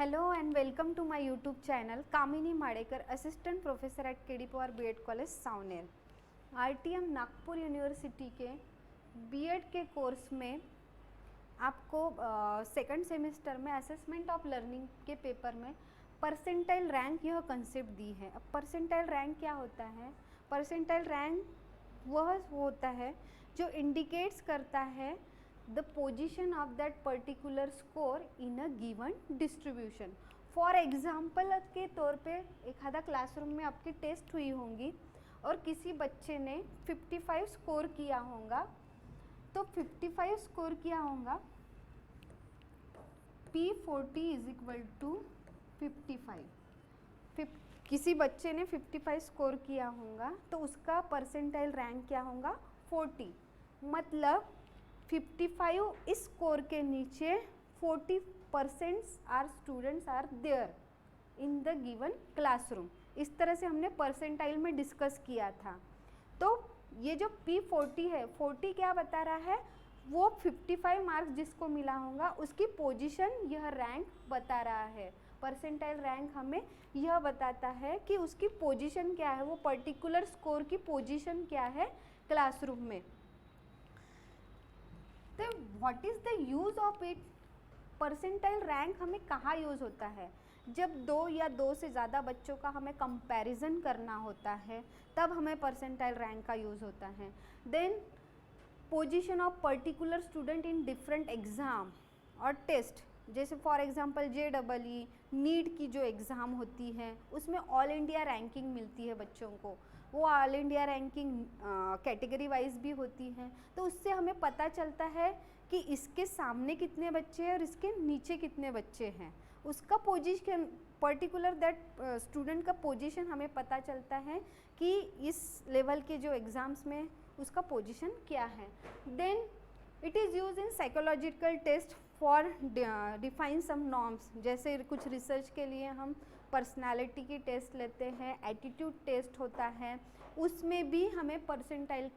Hello and welcome to my YouTube channel Kamini Madekar, Assistant Professor at KD Pawar B.Ed College, Savner। RTM Nagpur university के B.Ed के course में आपको second semester में assessment of learning के paper में percentile rank यह concept दी है। अब परसेंटाइल रैंक क्या होता है? परसेंटाइल रैंक वह होता है जो इंडिकेट्स करता है the position of that particular score in a given distribution। For example के तौर पे एखादा क्लासरूम में आपकी टेस्ट हुई होंगी और किसी बच्चे ने 55 स्कोर किया होगा, तो 55 स्कोर किया होगा P40 इज इक्वल टू 55। किसी बच्चे ने 55 स्कोर किया होगा तो उसका परसेंटाइल रैंक क्या होगा? 40। मतलब 55 इस स्कोर के नीचे 40% are students are there in the given classroom. इस तरह से हमने परसेंटाइल में डिस्कस किया था। तो ये जो P40 है, 40 क्या बता रहा है? वो 55 मार्क्स जिसको मिला होगा उसकी पोजीशन, यह रैंक बता रहा है। परसेंटाइल रैंक हमें यह बताता है कि उसकी पोजीशन क्या है, वो पर्टिकुलर स्कोर की पोजीशन क्या है क्लासरूम में। तो what is the use of it? Percentile rank हमें कहाँ यूज़ होता है? जब दो या दो से ज़्यादा बच्चों का हमें कंपैरिजन करना होता है तब हमें परसेंटाइल रैंक का यूज़ होता है। Then position of particular student in different exam और टेस्ट, जैसे फॉर एग्जांपल JEE नीट की जो एग्ज़ाम होती है उसमें ऑल इंडिया रैंकिंग मिलती है बच्चों को। वो all India ranking category wise भी होती है, तो उससे हमें पता चलता है कि इसके सामने कितने बच्चे हैं और इसके नीचे कितने बच्चे हैं। उसका पोजीशन, पर्टिकुलर दैट स्टूडेंट का पोजीशन हमें पता चलता है कि इस लेवल के जो एग्ज़ाम्स में उसका पोजीशन क्या है। Then it is use in psychological test for define some norms. जैसे कुछ रिसर्च के लिए हम पर्सनालिटी की टेस्ट लेते हैं, एटीट्यूड टेस्ट होता है, उसमें भी हमें परसेंटाइल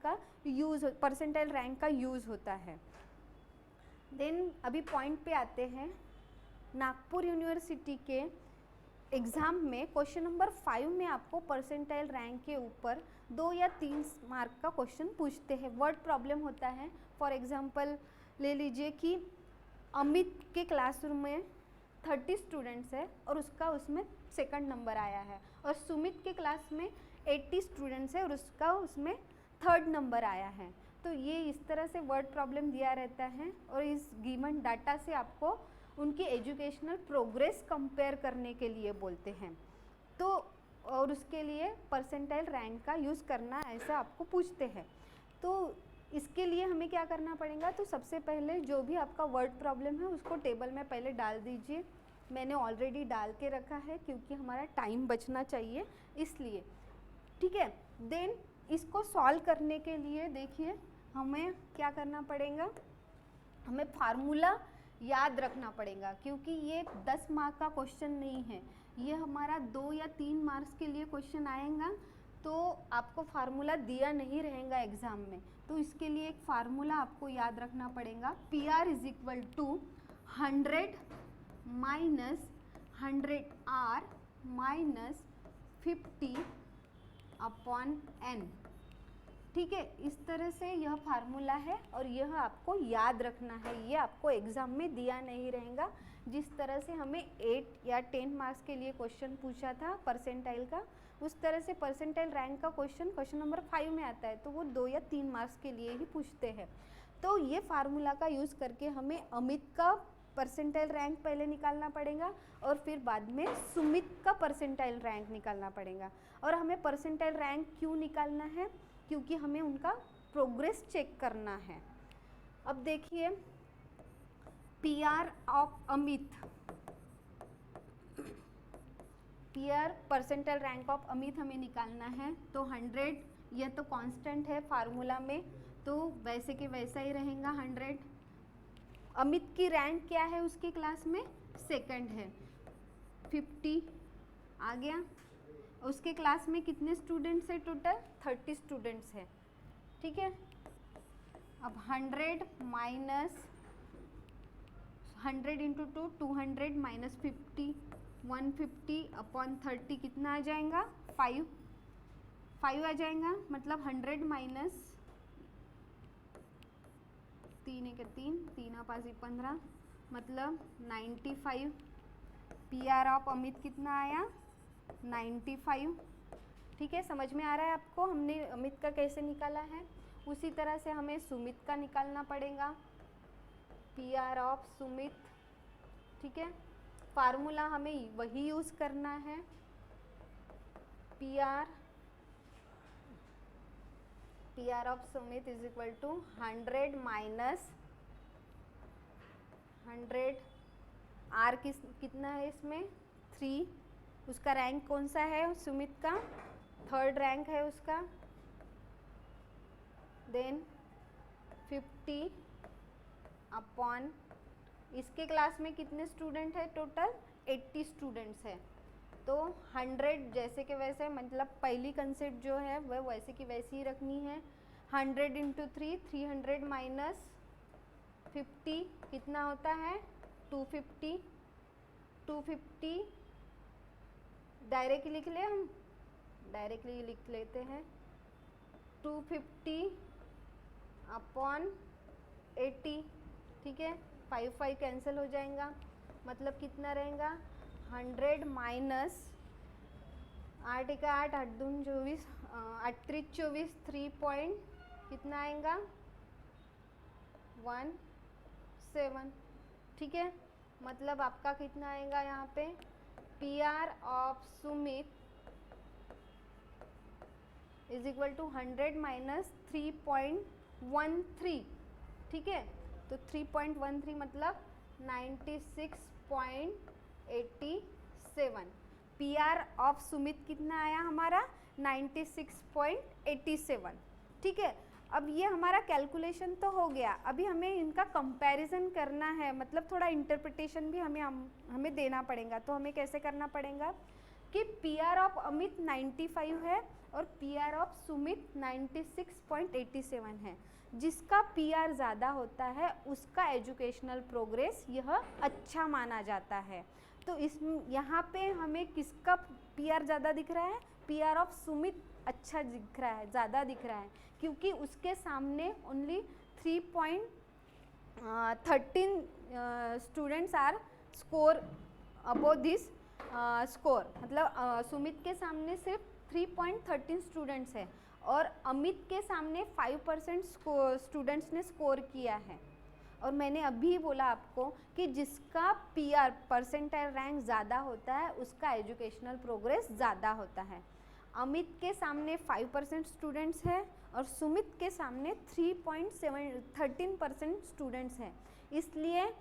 रैंक का यूज़ होता है। देन अभी पॉइंट पे आते हैं। नागपुर यूनिवर्सिटी के एग्ज़ाम में क्वेश्चन नंबर 5 में आपको परसेंटाइल रैंक के ऊपर 2 या 3 मार्क का क्वेश्चन पूछते हैं। वर्ड प्रॉब्लम होता है। फॉर एग्जांपल ले लीजिए कि अमित के क्लासरूम में 30 स्टूडेंट्स है और उसका उसमें सेकंड नंबर आया है, और सुमित के क्लास में 80 स्टूडेंट्स है और उसका उसमें थर्ड नंबर आया है। तो ये इस तरह से वर्ड प्रॉब्लम दिया रहता है और इस गिवन डाटा से आपको उनकी एजुकेशनल प्रोग्रेस कंपेयर करने के लिए बोलते हैं। तो और उसके लिए परसेंटाइल रैंक का यूज़ करना, ऐसा आपको पूछते हैं। तो इसके लिए हमें क्या करना पड़ेगा? तो सबसे पहले जो भी आपका वर्ड प्रॉब्लम है उसको टेबल में पहले डाल दीजिए। मैंने ऑलरेडी डाल के रखा है क्योंकि हमारा टाइम बचना चाहिए इसलिए, ठीक है। देन इसको सॉल्व करने के लिए देखिए हमें क्या करना पड़ेगा, हमें फार्मूला याद रखना पड़ेगा, क्योंकि ये 10 मार्क का क्वेश्चन नहीं है, ये हमारा 2 या 3 मार्क्स के लिए क्वेश्चन आएगा। तो आपको फार्मूला दिया नहीं रहेगा एग्ज़ाम में, तो इसके लिए एक फार्मूला आपको याद रखना पड़ेगा। PR is equal to 100 minus 100R minus 50 upon N। ठीक है, इस तरह से यह फार्मूला है और यह आपको याद रखना है। ये आपको एग्ज़ाम में दिया नहीं रहेगा। जिस तरह से हमें 8 या 10 मार्क्स के लिए क्वेश्चन पूछा था परसेंटाइल का, उस तरह से परसेंटाइल रैंक का क्वेश्चन नंबर 5 में आता है, तो वो 2 या 3 मार्क्स के लिए ही पूछते हैं। तो ये फार्मूला का यूज़ करके हमें अमित का परसेंटाइल रैंक पहले निकालना पड़ेगा और फिर बाद में सुमित का परसेंटाइल रैंक निकालना पड़ेगा। और हमें परसेंटाइल रैंक क्यों निकालना है? क्योंकि हमें उनका प्रोग्रेस चेक करना है। अब देखिए PR of Amit, PR percentile rank of Amit हमें निकालना है। तो 100, यह तो कांस्टेंट है फार्मूला में, तो वैसे के वैसा ही रहेगा 100। अमित की रैंक क्या है उसकी क्लास में? सेकंड है। 50 आ गया। उसके क्लास में कितने स्टूडेंट्स है? टोटल 30 स्टूडेंट्स है, ठीक है। अब 100 माइनस 100 इंटू 2 200 माइनस 50 150 अपॉन 30 कितना आ जाएगा 5 आ जाएगा। मतलब 100 माइनस 3 1 3 3 5 15 मतलब 95। पी आर ऑफ अमित कितना आया 95। ठीक है, समझ में आ रहा है आपको हमने अमित का कैसे निकाला है। उसी तरह से हमें सुमित का निकालना पड़ेगा, पी आर ऑफ सुमित। ठीक है, फार्मूला हमें वही यूज़ करना है, P R of Sumit is equal to 100 minus 100। R कितना है इसमें 3। उसका रैंक कौन सा है सुमित का 3rd रैंक है उसका। देन 50 अपॉन इसके क्लास में कितने स्टूडेंट है टोटल 80 स्टूडेंट्स है। तो 100 जैसे कि वैसे मतलब पहली कंसेप्ट जो है वह वैसे की वैसी ही रखनी है। 100 इंटू 3 300 माइनस 50 कितना होता है 250। 250 डायरेक्टली लिख ले, हम डायरेक्टली लिख लेते हैं 250 अपॉन 80। ठीक है, 5 5 कैंसिल हो जाएगा, मतलब कितना रहेगा 100 माइनस 8 1 8 8 2 24 8 3 24 3 पॉइंट कितना आएगा 17। ठीक है, मतलब आपका कितना आएगा यहाँ पे P R of Sumit is equal to 100 minus 3.13। ठीक है, तो 3.13 मतलब 96.87। पी आर ऑफ सुमित कितना आया हमारा 96.87। ठीक है, अब ये हमारा कैलकुलेशन तो हो गया, अभी हमें इनका कंपैरिजन करना है, मतलब थोड़ा इंटरप्रिटेशन भी हमें देना पड़ेगा। तो हमें कैसे करना पड़ेगा कि पी आर ऑफ अमित 95 है और पी आर ऑफ सुमित 96.87 है। जिसका पी आर ज़्यादा होता है उसका एजुकेशनल प्रोग्रेस यह अच्छा माना जाता है। तो इस यहाँ पे हमें किसका पी आर ज़्यादा दिख रहा है, पी आर ऑफ सुमित अच्छा दिख रहा है, ज़्यादा दिख रहा है, क्योंकि उसके सामने only 3.13 students are score above this score. मतलब सुमित के सामने सिर्फ 3.13 स्टूडेंट्स है और अमित के सामने 5% स्टूडेंट्स ने स्कोर किया है। और मैंने अभी बोला आपको कि जिसका पीआर परसेंटाइल रैंक ज़्यादा होता है उसका एजुकेशनल प्रोग्रेस ज़्यादा होता है। अमित के सामने 5% स्टूडेंट्स है और सुमित के सामने 13% स्टूडेंट्स हैं। इसलिए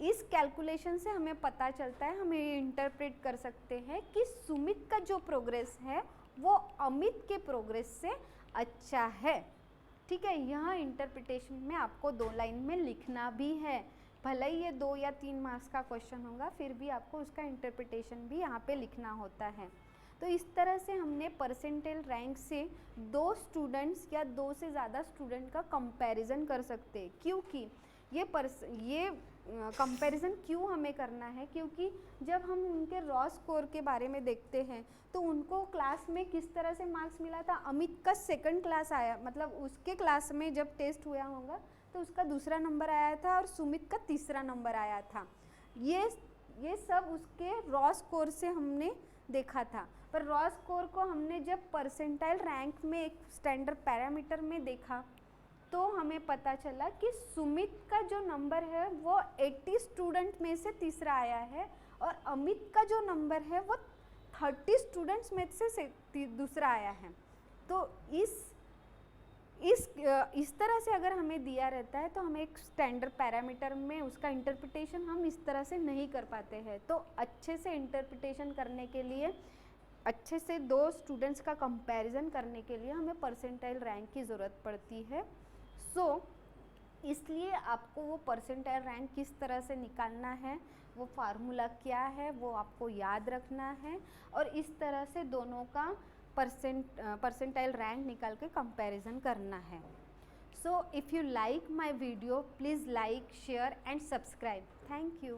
इस कैलकुलेशन से हमें पता चलता है, हम ये इंटरप्रेट कर सकते हैं कि सुमित का जो प्रोग्रेस है वो अमित के प्रोग्रेस से अच्छा है। ठीक है, यह इंटरप्रिटेशन में आपको 2 लाइन में लिखना भी है, भले ही ये 2 या 3 मार्क्स का क्वेश्चन होगा, फिर भी आपको उसका इंटरप्रिटेशन भी यहाँ पे लिखना होता है। तो इस तरह से हमने परसेंटाइल रैंक से 2 स्टूडेंट्स या 2 से ज़्यादा स्टूडेंट का कंपैरिजन कर सकते हैं। क्योंकि ये कंपैरिजन क्यों हमें करना है, क्योंकि जब हम उनके रॉ स्कोर के बारे में देखते हैं तो उनको क्लास में किस तरह से मार्क्स मिला था। अमित का 2nd क्लास आया, मतलब उसके क्लास में जब टेस्ट हुआ होगा तो उसका 2रा नंबर आया था और सुमित का 3रा नंबर आया था। ये सब उसके रॉ स्कोर से हमने देखा था। पर रॉ स्कोर को हमने जब परसेंटाइल रैंक में एक स्टैंडर्ड पैरामीटर में देखा तो हमें पता चला कि सुमित का जो नंबर है वो 80 स्टूडेंट में से 3रा आया है और अमित का जो नंबर है वो 30 स्टूडेंट्स में से 2रा आया है। तो इस तरह से अगर हमें दिया रहता है तो हमें एक स्टैंडर्ड पैरामीटर में उसका इंटरप्रिटेशन हम इस तरह से नहीं कर पाते हैं। तो अच्छे से इंटरप्रिटेशन करने के लिए, अच्छे से 2 स्टूडेंट्स का कंपैरिजन करने के लिए हमें परसेंटाइल रैंक की ज़रूरत पड़ती है। इसलिए आपको वो परसेंटाइल रैंक किस तरह से निकालना है, वो फार्मूला क्या है, वो आपको याद रखना है और इस तरह से दोनों का परसेंटाइल रैंक निकाल के कंपैरिजन करना है। So if you like my video, please like, share and subscribe. Thank you.